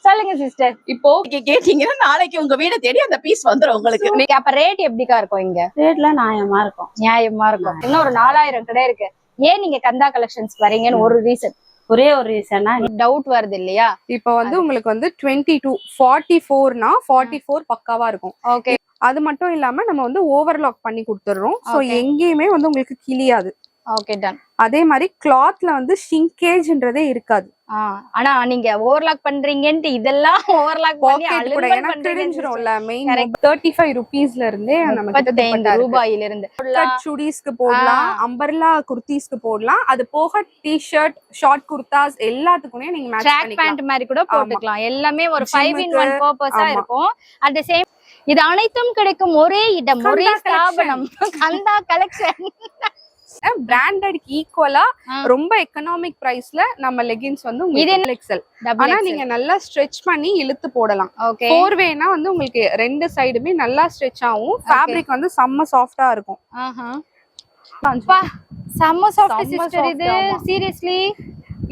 சொல்லுங்க சிஸ்டர். இப்போ கேட்டீங்கன்னா நாளைக்கு உங்க வீட தேடி அந்த பீஸ் வந்துரும் உங்களுக்கு. அப்ப ரேட் எப்படிக்கா இருக்கும்? இங்க ரேட்ல நியாயமா இருக்கும். இன்னும் ஒரு 4000 கடை இருக்கு. ஏன் நீங்க கந்தா கலெக்ஷன்ஸ் வரீங்கன்னு ஒரு ரீசன், ஒரே ஒரு ரீசனா டவுட் வருது இல்லையா? இப்ப உங்களுக்கு 22 44னா 44 பக்காவா இருக்கும். ஓகே, அது மட்டும் இல்லாம நம்ம ஓவர்லாக் பண்ணி கொடுத்துறோம். சோ எங்கேயுமே உங்களுக்கு கிளியாது. Okay, ton. அதே மாதிரி கிளாத்ல ஷிங்கேஜ்ன்றதே இருக்காது. ஆனா நீங்க ஓவர்லாக் பண்றீங்கன்னு இதெல்லாம் ஓவர்லாக் பண்ணி எனக்கு தெரிஞ்சிரும்ல. மெயின் 35 ரூபீஸ்ல இருந்தே நமக்கு 35 ரூபாயில இருந்து சுடிஸ்க்கு போடலாம், அம்பர்லா குர்தீஸ்க்கு போடலாம். அது போக டி-ஷர்ட், ஷார்ட் குர்தாஸ் எல்லாத்துக்குமே நீங்க மேட்ச் பண்ணிக்கலாம். ட்ராக் பேண்ட் மாதிரி கூட போட்டுக்கலாம். எல்லாமே ஒரு 5-in-1 பர்பஸா இருக்கும். அட் தி சேம் இது அனைத்தும் கிடைக்கும் ஒரே இடம், ஒரே ஸ்தாபனம், கந்தா கலெக்ஷன். பிராண்டட்க்கு ஈக்குவலா ரொம்ப எக்கனாமிக் பிரைஸ்ல நம்ம லெகின்ஸ் எக்ஸல். ஆனா நீங்க நல்லா ஸ்ட்ரெச் பண்ணி இழுத்து போடலாம். ஃபோர் வேனா உங்களுக்கு ரெண்டு சைடுமே நல்லா ஸ்ட்ரெச் ஆகும். ஃபேப்ரிக் செம்ம சாஃப்ட்டா இருக்கும். செம்ம சாஃப்ட் சிஸ்டர் இது. சீரியஸ்லி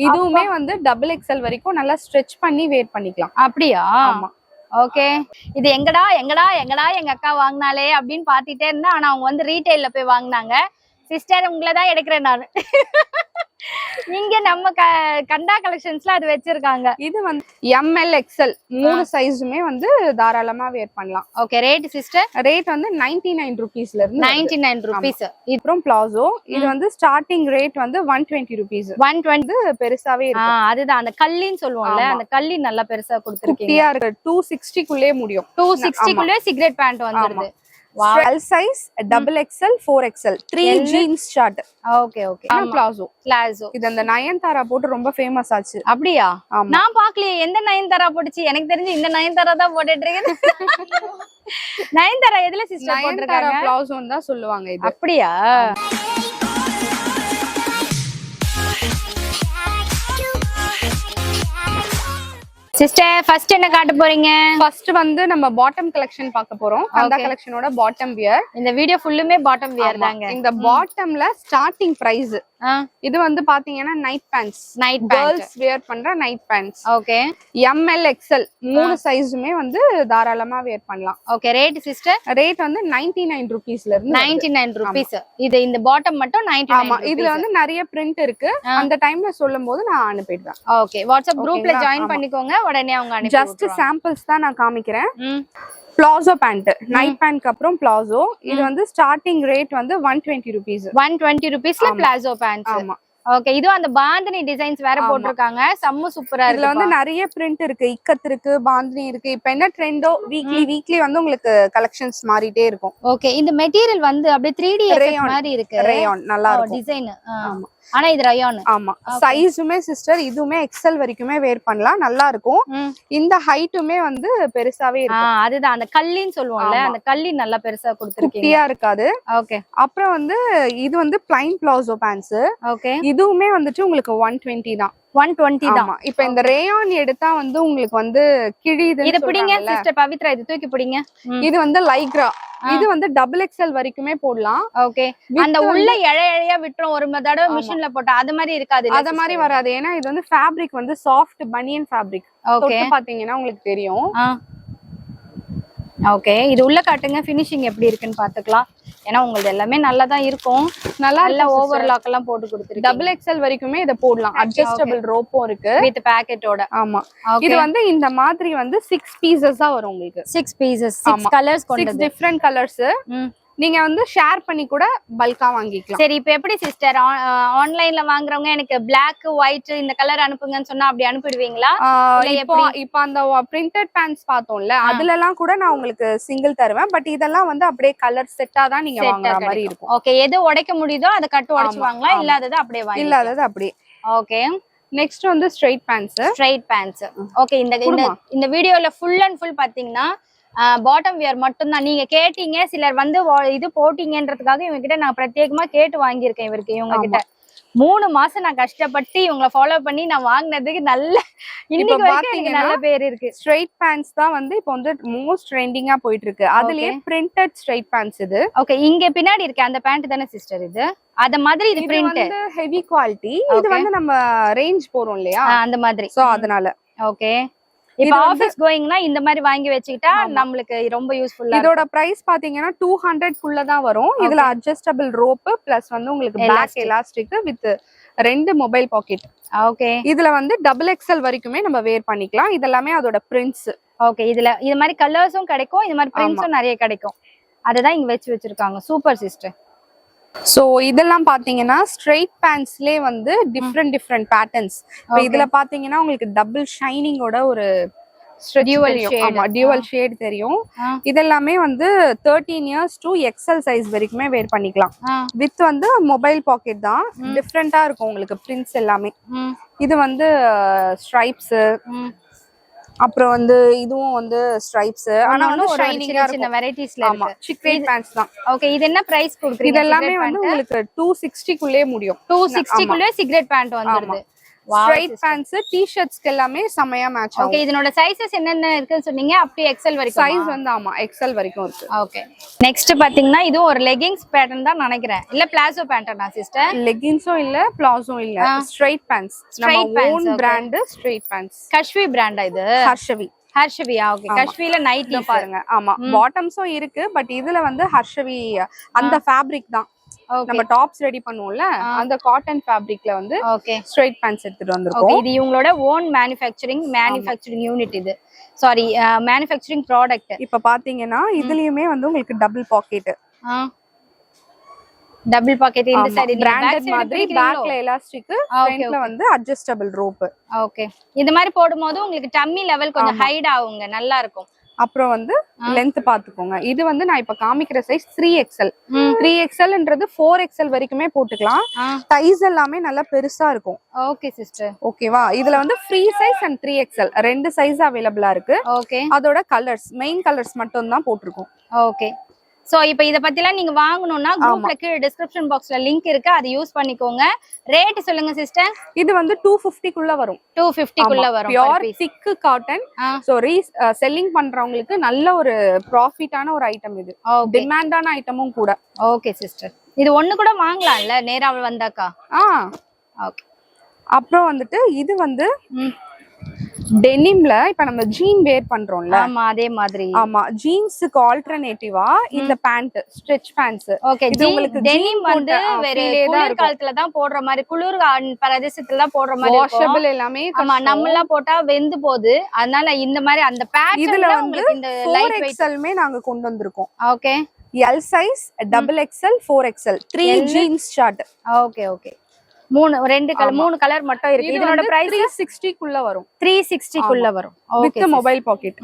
இதுவுமே டபுள் எக்ஸல் வரைக்கும் நல்லா ஸ்ட்ரெச் பண்ணி வேர் பண்ணிக்கலாம். அப்படியா? ஆமா. ஓகே, இது எங்கடா எங்கடா எங்கடா எங்க அக்கா வாங்கினாலே அப்படின்னு பாத்துட்டே இருந்தா, ஆனா அவங்க ரீட்டைல்ல போய் வாங்கினாங்க. சிஸ்டர் உங்களதான் எடுக்கிறேன் நான். இங்க நம்ம கண்டா கலெக்ஷன்ஸ்ல அது வச்சிருக்காங்க. இது ML XL மூணு சைஸுமே தாராளமா வேர் பண்ணலாம். Okay, rate sister? ரேட் 99 ரூபீஸ்ல இருந்து 99 ரூபீஸ். அப்புறம் பிளாசோ இது ஸ்டார்டிங் ரேட் 120 ரூபீஸ். 120 பெருசாவே இருக்கு. அதுதான் அந்த கல்லின்னு சொல்லுவோம்ல, அந்த கல்லி நல்லா பெருசா கொடுத்திருக்கீங்க. 260 குள்ளே முடியும். 260 குள்ளே சிகரெட் பேண்ட் வந்துருது. L size, double XL, 4XL, 3 jeans shirt. Okay okay. Palazzo இது அந்த நயன்தாரா போட்டு ரொம்ப ஃபேமஸ் ஆச்சு. அப்படியா? நான் பார்க்கலையே. எந்த நயன்தாரா போட்டுச்சு? எனக்கு தெரிஞ்சு இந்த நயன்தாரா தான் போட்டுட்டு இருக்கு. நயன்தாரா எதுல சிஸ்டர் போட்டுருக்காங்க? பிளாசோன்னு தான் சொல்லுவாங்க இது. அப்படியா? சிஸ்டர் ஃபர்ஸ்ட் என்ன காட்ட போறீங்க? ஃபர்ஸ்ட் நம்ம பாட்டம் கலெக்ஷன் பார்க்க போறோம். கந்தா கலெக்ஷனோட பாட்டம் வியர். இந்த வீடியோ ஃபுல்லுமே பாட்டம் வியர் தாங்க. இந்த பாட்டம்ல ஸ்டார்டிங் பிரைஸ் இது பாத்தீங்கன்னா நைட் பேண்ட்ஸ், கேர்ள்ஸ் வேர் பண்ற night pants. Okay, ML XL மூணு சைஸுமே தாராளமா வேர் பண்ணலாம். Okay, rate sister? ரேட் 99 ரூபீஸ்ல இருந்து 99 ரூபீஸ். இது இந்த பாட்டம் மட்டும் 99. ஆமா, இதுல நிறைய பிரிண்ட் இருக்கு. அந்த டைம்ல சொல்லும்போது நான் அனுப்பிடுவேன். ஓகே, வாட்ஸ்அப் குரூப்ல ஜாயின் பண்ணிக்கோங்க. உடனே அவங்க அனுப்பி ஜஸ்ட் சாம்பிள்ஸ் தான் நான் காமிக்கிறேன். பிளாசோ பேண்ட், நைட் பேண்ட்க்கு அப்புறம் பிளாசோ. இது ஸ்டார்டிங் ரேட் 120 ரூபீஸ். 120 ரூபீஸ்ல பிளாசோ பேண்ட். ஆமா. ஓகே, இது அந்த பாந்தினி டிசைன்ஸ் வேற போட்டுருக்காங்க. செம்ம சூப்பரா இருக்கு. இதுல நிறைய பிரிண்ட் இருக்கு. இக்கத் இருக்கு, பாந்தினி இருக்கு. இப்போ என்ன ட்ரெண்டோ வீக்லி உங்களுக்கு கலெக்ஷன்ஸ் மாறிட்டே இருக்கும். ஓகே, இந்த மெட்டீரியல் அப்படியே 3D எஃபெக்ட் மாதிரி இருக்கு. ரேயான் நல்லா இருக்கும் டிசைன். ஆமா, ஆனா இது ரயான். ஆமா, சைஸுமே சிஸ்டர் இதுவுமே எக்ஸல் வரைக்குமே வேர் பண்ணலாம். நல்லா இருக்கும். இந்த ஹைட்டுமே பெருசாவே இருக்கு. அதுதான் அந்த கல்லின்னு சொல்லுவோம்ல, அந்த கல்லி நல்லா பெருசா கொடுத்திருக்கீங்க. குட்டியா இருக்காது. ஓகே, அப்புறம் இது பிளைன் பிளாசோ பேண்ட்ஸ். ஓகே, இதுவுமே உங்களுக்கு 120 தான். 120 தான். இப்ப இந்த ரேயான் எடுத்தா உங்களுக்கு கிழிது. இது பிடிங்க சிஸ்டர் பவித்ரா, இது தூக்கி பிடிங்க. இது லைக்ரா. இது டபுள் எக்ஸ்எல் வரைக்குமே போடலாம். ஓகே, அந்த உள்ள இழையா விட்டுரும் ஒரு தடவை மிஷின்ல போட்டா. அது மாதிரி இருக்காது. அது மாதிரி வராது. ஏன்னா இது ஃபேப்ரிக் சாஃப்ட் பனியன் ஃபேப்ரிக். ஓகே, பாத்தீங்கன்னா உங்களுக்கு தெரியும். ஓகே, இது உள்ள காட்டுங்க. ஃபினிஷிங் எப்படி இருக்குன்னு பாத்துக்கலாம். ஏன்னா உங்களுக்கு எல்லாமே நல்லா தான் இருக்கும். நல்லா ஓவர்லாக் எல்லாம் போட்டு கொடுத்துருக்கு. டபுள் எக்ஸ்எல் வரைக்குமே இத போடலாம். அட்ஜஸ்டபிள் ரோப்பும் இருக்கு வித் பாக்கெட்டோட. ஆமா, இது இந்த மாதிரி 6 பீசஸா வரும் உங்களுக்கு. 6 பீசஸ், 6 கலர்ஸ் கொண்டது. 6 டிஃபரண்ட் கலர்ஸ். நீங்க ஷேர் பண்ணி கூட பல்கா வாங்கிக்கலாம். சரி, இப்போ எப்படி சிஸ்டர் ஆன்லைன்ல வாங்குறவங்க எனக்கு Black white இந்த கலர் அனுப்புங்கன்னு சொன்னா அப்படி அனுப்பிடுவீங்களா? இப்போ அந்த பிரிண்டட் பேண்ட்ஸ் பார்த்தோம்ல, அதுல எல்லாம் கூட நான் உங்களுக்கு சிங்கிள் தருவேன். பட் இதெல்லாம் அப்படியே கலர் செட்டா தான் நீங்க வாங்குற மாதிரி இருக்கும். ஓகே, எது உடைக்க முடியுதோ அதை கட்டு உடைச்சு வாங்கலாம். இல்லாதது அப்படியே வாங்கலாம். இல்லாதது அப்படியே. Okay, next straight pants. Okay, இந்த வீடியோல ஃபுல் அண்ட் ஃபுல் பாத்தீங்கன்னா பாட்டம் வியர் மட்டும்தான். நீங்க கேட்டீங்க, சிலர் இது போட்டீங்கன்றதுக்காக இவங்க கிட்ட நான் பிரத்யேகமா கேட்டு வாங்கியிருக்கேன். இவங்க கிட்ட 3 மாசம் நான் கஷ்டப்பட்டு இவங்களை ஃபாலோ பண்ணி நான் வாங்கினதுக்கு நல்ல பேர் இருக்கு. ஸ்ட்ரைட் பேண்ட்ஸ் தான் இப்போ மோஸ்ட் ட்ரெண்டிங்கா போயிட்டு இருக்கு. அதுலயே பிரிண்டட் ஸ்ட்ரைட் பேண்ட்ஸ் இது. ஓகே, இங்க பின்னாடி இருக்கு அந்த பேண்ட் தானே சிஸ்டர்? இது அத மாதிரி இது இது பிரிண்ட் வந்து ஹெவி குவாலிட்டி. இது வந்து நம்ம ரேஞ்ச் போறோம் இல்லையா, அந்த மாதிரி. சோ அதனால ஓகே. இப்ப ஆபீஸ் கோயிங்னா இந்த மாதிரி வாங்கி வச்சுக்கிட்டா நம்மளுக்கு ரொம்ப யூஸ்ஃபுல்லா. இதோட பிரைஸ் பாத்தீங்கன்னா 200 குள்ள தான் வரும். இதுல அட்ஜஸ்டபிள் ரோப் பிளஸ் வந்து உங்களுக்கு back elastic with 2 mobile pocket. Okay. இதுல வந்து XXL வரைக்குமே நம்ம வேர் பண்ணிக்கலாம். இதெல்லாமே அதோட பிரிண்ட்ஸ். ஓகே. இதுல இது மாதிரி கலர்ஸும் கிடைக்கும், இது மாதிரி பிரிண்ட்ஸும் நிறைய கிடைக்கும். அததான் இங்க வச்சிருக்காங்க. Super sister. சோ இதெல்லாம் பாத்தீங்கன்னா ஸ்ட்ரெயிட் பேண்ட்ஸ்லயே வந்து டிஃப்ரெண்ட் பேட்டர்ன்ஸ். இப்போ இதுல பாத்தீங்கன்னா உங்களுக்கு டபுள் ஷைனிங்கோட ஒரு டியூவல் ஷேட் தெரியும். இதெல்லாமே வந்து 13 இயர்ஸ் டு XL சைஸ் வரைக்குமே வேர் பண்ணிக்கலாம். வித் வந்து மொபைல் பாக்கெட் தான். டிஃப்ரெண்டா இருக்கும் உங்களுக்கு பிரிண்ட்ஸ் எல்லாமே. இது வந்து ஸ்ட்ரைப்ஸ், அப்புறம் வந்து இதுவும் வந்து ஸ்ட்ரைப்ஸ். ஆனா வந்து ஷைனிங்கா இருக்கும். வெரைட்டிஸ்ல இருக்கு. சிக்ரேட் பேண்ட்ஸ் தான். ஓகே. இது என்ன பிரைஸ் கொடுக்குறீங்க? இது எல்லாமே வந்து உங்களுக்கு 260 குள்ளே முடியும். 260 குள்ளே சிகரெட் பேண்ட் வந்துருது. ஸ்ட்ரைட் பேண்ட்ஸ் டி-ஷர்ட்ஸ்க்கு எல்லாமே செமையா மேட்ச் ஆகும். ஓகே. இதனோட சைஸஸ் என்னென்ன இருக்குன்னு சொன்னீங்க? அப் டு XL வரைக்கும். சைஸ் வந்து ஆமா XL வரைக்கும் இருக்கு. ஓகே. நெக்ஸ்ட் பாத்தீங்கன்னா இது ஒரு லெகிங்ஸ் பேட்டர்ன் தான் நினைக்கிறேன். இல்ல பிளாசோ பேட்டர்னா சிஸ்டர்? லெகிங்ஸும் இல்ல பிளாசோவும் இல்ல, ஸ்ட்ரைட் பேண்ட்ஸ். நம்ம ஓன் பிராண்ட் ஸ்ட்ரைட் பேண்ட்ஸ். கஷ்வி பிராண்டா இது? ஹர்ஷவியா? ஓகே. கஷ்வில நைட்டி பாருங்க. ஆமா, பாட்டம்ஸும் இருக்கு. பட் இதுல வந்து ஹர்ஷவி அந்த ஃபேப்ரிக் தான். நம்ம டாப்ஸ் ரெடி பண்ணுவோம்ல, அந்த காட்டன் ஃபேப்ரிக்ல வந்து ஸ்ட்ரைட் பேண்ட்ஸ் எடுத்துட்டு வந்திருக்கோம். இது இவங்களோட ஓன் மேனுஃபேக்சரிங் யூனிட். இது சாரி மேனுஃபேக்சரிங் ப்ராடக்ட். இப்ப பாத்தீங்கன்னா இதுலயுமே வந்து உங்களுக்கு டபுள் பாக்கெட் இந்த சைடு பிராண்டட் மாதிரி பேக்ல எலாஸ்டிக், ஃப்ரண்ட்ல வந்து அட்ஜஸ்டபிள் ரோப். ஓகே. இந்த மாதிரி போடும்போது உங்களுக்கு டம்மி லெவல் கொஞ்சம் ஹைட் ஆகுங்க, நல்லா இருக்கும். அப்புறம் வந்து லென்த் பாத்துக்கோங்க. இது வந்து நான் இப்ப காமிக்கிற சைஸ் 3XL. 3XLன்றது 4XL வரைக்குமே போட்டுக்கலாம். டைஸ் எல்லாமே நல்லா பெருசா இருக்கும். Okay sister. ஓகேவா? இதுல வந்து free size and 3XL 2 size அவைலபிளா இருக்கு. ஓகே. அதோட கலர்ஸ் மெயின் கலர்ஸ் மட்டும் தான் போட்டிருக்கோம். ஓகே. சோ இப்போ இத பத்திலாம் நீங்க வாங்கணும்னா குரூப்ல கீழ டிஸ்கிரிப்ஷன் பாக்ஸ்ல லிங்க் இருக்கு, அதை யூஸ் பண்ணிக்கோங்க. ரேட் சொல்லுங்க சிஸ்டர். இது வந்து 250 குள்ள வரும். 250 குள்ள வரும். பியூர் திக் காட்டன். சோ செல்லிங் பண்றவங்களுக்கு நல்ல ஒரு ப்ராஃபிட்டான ஒரு ஐட்டம் இது. டிமாண்டான ஐட்டமும் கூட. Okay sister. இது ஒண்ணு கூட வாங்கலாம்ல நேரா வந்தாக்கா? ஓகே. அப்புறம் வந்துட்டு இது வந்து டெனிம்ல இப்ப நம்ம ஜீன் வேர் பண்றோம்ல, ஆமா அதே மாதிரி. ஆமா, ஜீன்ஸ்க்கு ஆல்டர்னேட்டிவா இந்த பேண்ட் ஸ்ட்ரெச் பேண்ட்ஸ். ஓகே. இது உங்களுக்கு டெனிம் வந்து வேற குளிர் காலத்துல தான் போடுற மாதிரி, குளிர் பிரதேசத்துல தான் போடுற மாதிரி வாஷபிள் எல்லாமே. ஆமா, நம்மள போட்டா வெந்து போகுது. அதனால இந்த மாதிரி அந்த பேட்டர்ன்ல இதுல வந்து உங்களுக்கு இந்த லைட் வெயிட் 4XLமே நாங்க கொண்டு வந்திருக்கோம். Okay. L size, XXL, 4XL 3 jeans short. Okay. Okay. மூணு கலர் மட்டும் இருக்கு. இதனோட பிரைஸ் 360 குள்ள வரும். 360 குள்ள வரும். With mobile pocket.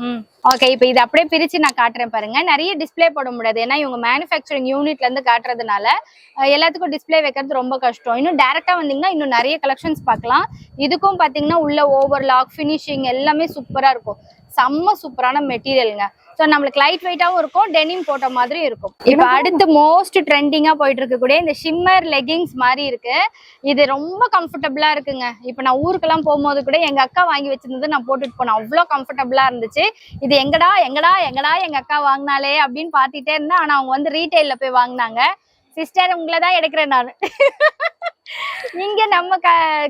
ஓகே. இப்போ இது அப்படியே பிரிச்சு நான் காட்டுறேன் பாருங்க. நிறைய டிஸ்ப்ளே போட முடியாது, ஏன்னா இவங்க மேனுஃபேக்சரிங் யூனிட்ல இருந்து காட்டுறதுனால எல்லாத்துக்கும் டிஸ்ப்ளே வைக்கிறது ரொம்ப கஷ்டம். இன்னும் டைரக்டா வந்தீங்கன்னா இன்னும் நிறைய கலெக்ஷன்ஸ் பார்க்கலாம். இதுக்கும் பாத்தீங்கன்னா உள்ள ஓவர்லாக் ஃபினிஷிங் எல்லாமே சூப்பரா இருக்கும். செம்ம சூப்பரான மெட்டீரியலுங்க. ஸோ நம்மளுக்கு லைட் வெயிட்டாவும் இருக்கும், டெனிம் போட்ட மாதிரி இருக்கும். இப்போ அடுத்து மோஸ்ட் ட்ரெண்டிங்கா போயிட்டு இருக்கக்கூடிய இந்த ஷிம்மர் லெகிங்ஸ் மாதிரி இருக்கு. இது ரொம்ப கம்ஃபர்டபுளா இருக்குங்க. இப்போ நான் ஊருக்கெல்லாம் போகும்போது கூட எங்க அக்கா வாங்கி வச்சிருந்தது நான் போட்டுட்டு போனேன். அவ்வளோ கம்ஃபர்டபுளா இருந்துச்சு. இது எங்கடா எங்க அக்கா வாங்கினாலே அப்படின்னு பார்த்துட்டே இருந்தேன். ஆனா அவங்க வந்து ரீட்டைல்ல போய் வாங்கினாங்க. சிஸ்டர் உங்களை தான் எடுக்கிறேன் நான். இங்க நம்ம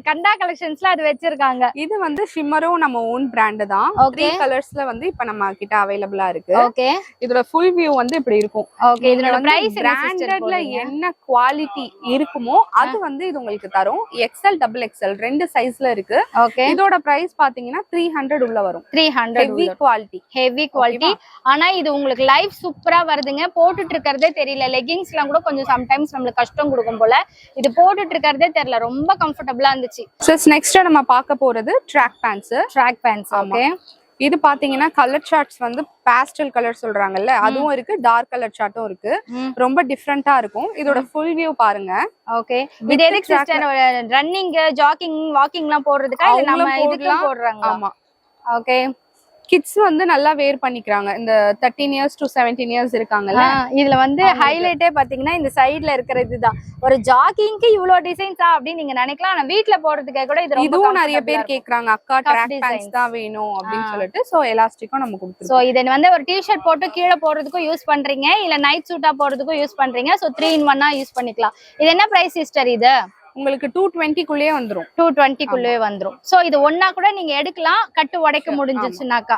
கண்டா கலெக்ஷன்ஸ்ல அது வச்சிருக்காங்க. இது வந்து ஷிம்மரும் நம்ம ஓன் பிராண்ட் தான். 3 கலர்ஸ்ல வந்து இப்ப நம்ம கிட்ட அவைலபிளா இருக்கு. ஓகே. இதோட ஃபுல் வியூ வந்து இப்படி இருக்கும். ஓகே. இதோட பிரைஸ் பிராண்டட்ல என்ன குவாலிட்டி இருக்குமோ அது வந்து இது உங்களுக்கு தரும். XL, XXL 2 சைஸ்ல இருக்கு. ஓகே. இதோட பிரைஸ் பாத்தீங்கன்னா 300 உள்ள வரும். 300 ஹெவி குவாலிட்டி. ஆனா இது உங்களுக்கு லைஃப் சூப்பரா வருதுங்க. போட்டுட்டு இருக்கறதே தெரியல. லெகிங்ஸ்லாம் கூட கொஞ்சம் சம்டைம்ஸ் நம்மளுக்கு கஷ்டம் கொடுக்கும் போல. இது போட்டுட்டு இருக்கறதே தெரியல, ரொம்ப கம்ஃபர்டபுளா இருந்துச்சு. நெக்ஸ்ட் நம்ம பார்க்க போறது ட்ராக் பேண்ட்ஸ். ஓகே. இது பாத்தீங்கன்னா கலர் சார்ட்ஸ் வந்து பாஸ்டல் கலர் சொல்றாங்கல்ல, அதுவும் இருக்கு. டார்க் கலர் சார்ட்டும் இருக்கு. ரொம்ப டிஃபரெண்டா இருக்கும். இதோட ஃபுல் வியூ பாருங்க. ஓகே. இது எதுக்கு சிஸ்டர்? ரன்னிங், ஜாகிங், வாக்கிங்லாம் போடுறதுக்கா இல்ல நம்ம இதுக்கு போடுறாங்க? ஆமா. ஓகே. கிட்ஸ் வந்து நல்லா வேர் பண்ணிக்கிறாங்க. இந்த 13 இயர்ஸ் to 17 இயர்ஸ் இருக்காங்கல்ல. இதுல வந்து ஹைலைட்டே பாத்தீங்கன்னா இந்த சைடுல இருக்கிற இதுதான். ஒரு ஜாக்கிங்க்கு இவ்ளோ டிசைன்ஸா அப்படின்னு நீங்க நினைக்கலாம். ஆனா வீட்ல போடுறதுக்கே கூட இது ரொம்ப இதுவும் நிறைய பேர் கேக்குறாங்க, அக்கா ட்ராக் பேண்ட்ஸ் தான் வேணும் அப்படின்னு சொல்லிட்டு. சோ எலாஸ்டிக்கும் நம்ம கொடுத்துருக்கோம். சோ இத வந்து ஒரு டி-ஷர்ட் போட்டு கீழே போடுறதுக்கும் யூஸ் பண்றீங்க, இல்ல நைட் சூட்டா போடுறதுக்கும் யூஸ் பண்றீங்க. சோ 3 in 1 யூஸ் பண்ணிக்கலாம். இது என்ன பிரைஸ் சிஸ்டர்? இது உங்களுக்கு 220 குள்ளேயே வந்துரும். 220 குள்ளே வந்துரும். சோ இது ஒண்ணா கூட நீங்க எடுக்கலாம், கட்டு உடைக்க முடிஞ்சிச்சுனாக்கா.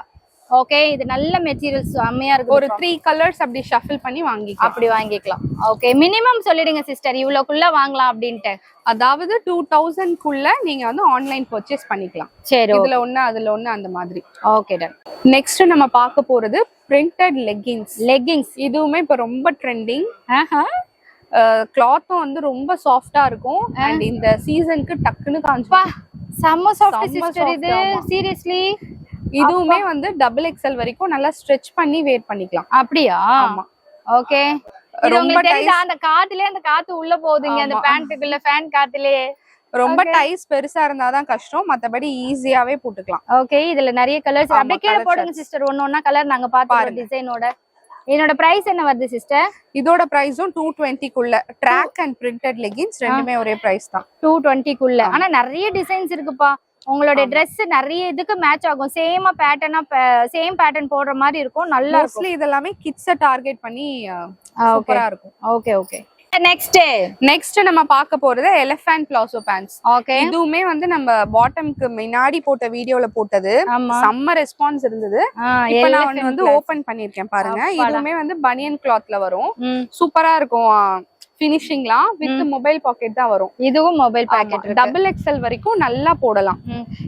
ஓகே, இது நல்ல மெட்டீரியல்ஸ் செம்மையா இருக்கு. ஒரு 3 கலர்ஸ் அப்படி ஷஃபில் பண்ணி வாங்கிக்கலாம். அப்படி வாங்கிக்கலாம். ஓகே, மினிமம் சொல்லிடுங்க சிஸ்டர், இவ்வளவுக்குள்ள வாங்கலாம் அப்படின்ட்டு. அதாவது 2000 குள்ள நீங்க வந்து ஆன்லைன் பர்ச்சேஸ் பண்ணிக்கலாம். சரி, இதுல ஒண்ணு அதுல ஒண்ணு அந்த மாதிரி. Okay done. நெக்ஸ்ட் நம்ம பார்க்க போறது பிரிண்டட் லெகிங்ஸ். இதுவுமே இப்ப ரொம்ப ட்ரெண்டிங். கிளாத்தும் வந்து ரொம்ப சாஃப்டா இருக்கும். அண்ட் இந்த சீசனுக்கு டக்குன்னு காஞ்சு செம்ம சாஃப்ட் சிஸ்டர் இது. சீரியஸ்லி இதுவுமே வந்து XXL வரைக்கும் நல்லா ஸ்ட்ரெச் பண்ணி வேர் பண்ணிக்கலாம். அப்படியா? ஆமா. ஓகே, ரொம்ப தெரியுதா? அந்த காத்து உள்ள போகுதுங்க அந்த பேண்ட்டுக்குள்ள, ஃபேன் காத்துலயே. ரொம்ப டைஸ் பெருசா இருந்தாதான் கஷ்டம், மத்தபடி ஈஸியாவே போட்டுக்கலாம். ஓகே, இதுல நிறைய கலர்ஸ். அப்படியே கீழே போடுங்க சிஸ்டர், ஒண்ணொன்னா கலர் நாங்க பாத்தோம் டிசைனோட. இதோட பிரைஸ் என்ன வருது சிஸ்டர்? இதோட பிரைஸும் 220 குள்ள. ட்ராக் அண்ட் பிரிண்டட் லெகின்ஸ் ரெண்டுமே ஒரே பிரைஸ் தான், 220 குள்ள. ஆனா நிறைய டிசைன்ஸ் இருக்குப்பா. உங்களோட Dress நிறைய இதுக்கு மேட்ச் ஆகும். சேம் பேட்டர்ன் போடுற மாதிரி இருக்கும். நல்லா மோஸ்ட்லி இதெல்லாமே கிட்ஸ டார்கெட் பண்ணி சூப்பரா இருக்கும். Okay okay. நெக்ஸ்ட் நம்ம பார்க்க போறது எலிஃபண்ட் பிளாசோ பேண்ட்ஸ். ஓகே, இதுவுமே வந்து நம்ம பாட்டம்க்கு முன்னாடி போட்ட வீடியோல போட்டது. செம்ம ரெஸ்பான்ஸ் இருந்தது. இப்போ நான் வந்து ஓபன் பண்ணிருக்கேன் பாருங்க. இதுவுமே வந்து பனியன் கிளாத்ல வரும். சூப்பரா இருக்கும். ஃபினிஷிங்லாம் வித் மொபைல் பாக்கெட் தான் வரும். இதுவும் மொபைல் பாக்கெட். XXL வரைக்கும் நல்லா போடலாம்.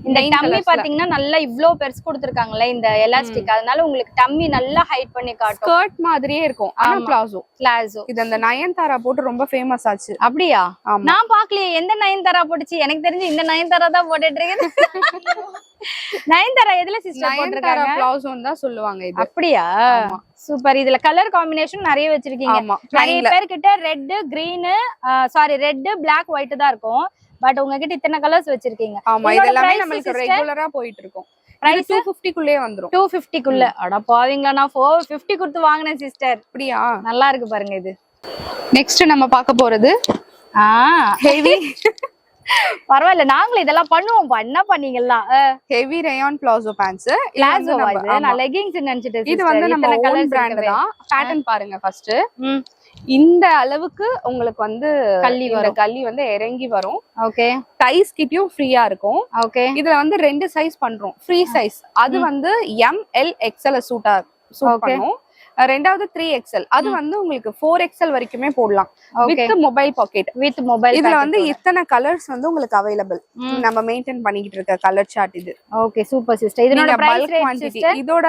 இந்த டம்மி பாத்தீங்கன்னா நல்லா இவ்ளோ பெருசு கொடுத்திருக்காங்கல்ல இந்த எலாஸ்டிக், அதனால உங்களுக்கு டம்மி நல்லா ஹைட் பண்ணி காட்டும். ஸ்கர்ட் மாதிரியே இருக்கும். ஆனா பிளாசோ இது அந்த நயன்தாரா போட்டு ரொம்ப ஃபேமஸ் ஆச்சு. அப்படியா? நான் பாக்கலையே எந்த நயன்தாரா போட்டுச்சு. எனக்கு தெரிஞ்சு இந்த நயன்தாரா தான் போட்டுட்டு இருக்கு. நயன்தாரா எதுல சிஸ்டர் போட்டுருக்காங்க? பிளாசோன்னு தான் சொல்லுவாங்க இது. அப்படியா? சூப்பர். இதுல கலர் காம்பினேஷன் நிறைய வச்சிருக்கீங்க. நிறைய பேர் கிட்ட red, green, red, black, white தான் இருக்கும். பட் உங்ககிட்ட இத்தனை கலர்ஸ் வச்சிருக்கீங்க. ஆமா, இதெல்லாம் நமக்கு ரெகுலரா போயிட்டு இருக்கும். பிரைஸ் 250 குள்ளே வந்துரும். 250 குள்ள. அட பாவீங்களா, நான் 450 கொடுத்து வாங்குனேன் சிஸ்டர். அப்படியா? நல்லா இருக்கு பாருங்க இது. நெக்ஸ்ட் நம்ம பார்க்க போறது ஹெவி. பரவாயில்ல, நாங்களும் இதெல்லாம் பண்ணுவோம். என்ன பண்ணீங்களா? Heavy rayon palazzo pants. நான் லெகிங்ஸ் நினைச்சிட்டேன். இது வந்து நம்ம ஓன் பிராண்ட் தான். பேட்டர்ன் பாருங்க ஃபர்ஸ்ட். இந்த அளவுக்கு உங்களுக்கு வந்து கல்லி வந்து இறங்கி வரும். ஓகே, டைஸ் கிட்டயும் ஃப்ரீயா இருக்கும். ஓகே, இதுல வந்து 2 சைஸ் பண்றோம். ஃப்ரீ சைஸ் அது வந்து ML XL சூட் பண்ணும். ரெண்டாவது 3XL அது வந்து உங்களுக்கு 4XL வரைக்குமே போடலாம். With mobile pocket. இதுல வந்து இத்தனை கலர்ஸ் வந்து உங்களுக்கு அவைலபிள். நம்ம மெயின்டைன் பண்ணிக்கிட்டு இருக்க கலர் சார்ட் இது. Okay, super sister. இதோட பல்க் குவாண்டிட்டி. இதோட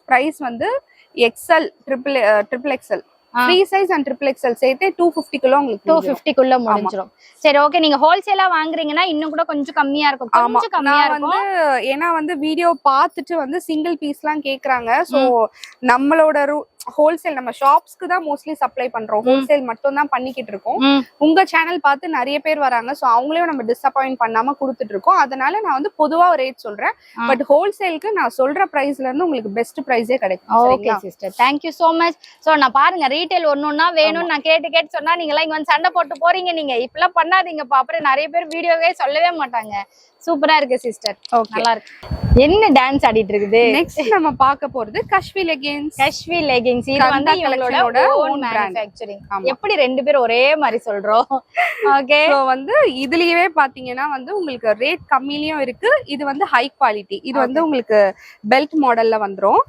பிரைஸ் வந்து XL, XXL free size and XXL சேர்த்து 250 குள்ள உங்களுக்கு 250 குள்ள முடிஞ்சிரும். சரி, ஓகே. நீங்க ஹோல்சேலா வாங்குறீங்கன்னா இன்னும் கூட கொஞ்சம் கம்மியா இருக்கும். கொஞ்சம் கம்மியா இருக்கும். ஏன்னா வந்து வீடியோ பார்த்துட்டு வந்து சிங்கிள் பீஸ்லாம் கேக்குறாங்க. சோ நம்மளோட ஹோல்சேல் நம்ம ஷாப்ஸ்க்கு தான் மோஸ்ட்லி சப்ளை பண்றோம். ஹோல்சேல் மட்டும் தான் பண்ணிக்கிட்டு இருக்கோம். உங்க சேனல் பார்த்து நிறைய பேர் வராங்க. சோ அவங்களையும் நம்ம டிசப்பாயிண்ட் பண்ணாம கொடுத்துட்டு இருக்கோம். அதனால நான் வந்து பொதுவா ஒரு ரேட் சொல்றேன். பட் ஹோல்சேலுக்கு நான் சொல்ற பிரைஸ்ல இருந்து உங்களுக்கு பெஸ்ட் பிரைஸே கிடைக்கும். Okay sister, thank you so much. So நான் பாருங்க ரீட்டைல் ஒன்னொன்னா வேணும்னு நான் கேட்டு சொன்னா நீங்க எல்லாம் இங்க வந்து சண்டை போட்டு போறீங்க. நீங்க இப்பெல்லாம் பண்ணாதீங்கப்பா, அப்புறம் நிறைய பேர் வீடியோவே சொல்லவே மாட்டாங்க. சூப்பரா இருக்கு சிஸ்டர். நல்லா இருக்கு. என்ன டான்ஸ் ஆடிட்டு இருக்குது? நெக்ஸ்ட் நம்ம பார்க்க போறது கஷ்வி லெகின்ஸ். இது வந்து இவங்களோட ஓன் மேனுஃபேக்சரிங். எப்படி ரெண்டு பேரும் ஒரே மாதிரி சொல்றோம்? ஓகே, சோ வந்து இதுலயே பாத்தீங்கன்னா வந்து உங்களுக்கு ரேட் கம்மிலயும் இருக்கு. இது வந்து ஹை குவாலிட்டி. இது வந்து உங்களுக்கு பெல்ட் மாடல்ல வந்துரும்.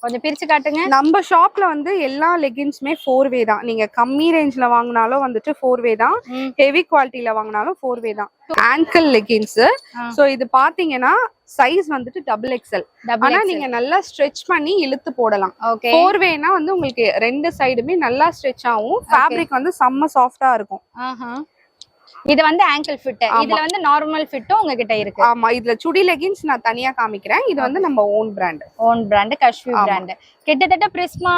கொஞ்சம் பிரிச்சு காட்டுங்க. நம்ம ஷாப்ல வந்து எல்லா லெகின்ஸ்மே 4-வே தான். நீங்க கம்மி ரேஞ்ச்ல வாங்கினாலும் வந்துட்டு 4-வே தான். ஹெவி குவாலிட்டில வாங்கினாலும் 4-வே தான். Angle leggings. சோ இது பாத்தீங்கன்னா சைஸ் வந்துட்டு XXL. ஆனா நீங்க நல்லா ஸ்ட்ரெச் பண்ணி இழுத்து போடலாம். 4-வேனா வந்து உங்களுக்கு 2 சைடுமே நல்லா ஸ்ட்ரெச் ஆகும். ஃபேப்ரிக் வந்து செம்ம சாஃப்டா இருக்கும். இது வந்து ஆங்கிள் ஃபிட். இதுல வந்து நார்மல் ஃபிட்டும் உங்ககிட்ட இருக்கு. ஆமா, இதுல சுடி லெகின்ஸ் நான் தனியா காமிக்கிறேன். இது வந்து நம்ம ஓன் பிராண்ட் கஷ்வி பிராண்ட். கிட்டத்தட்ட பிரிஸ்மா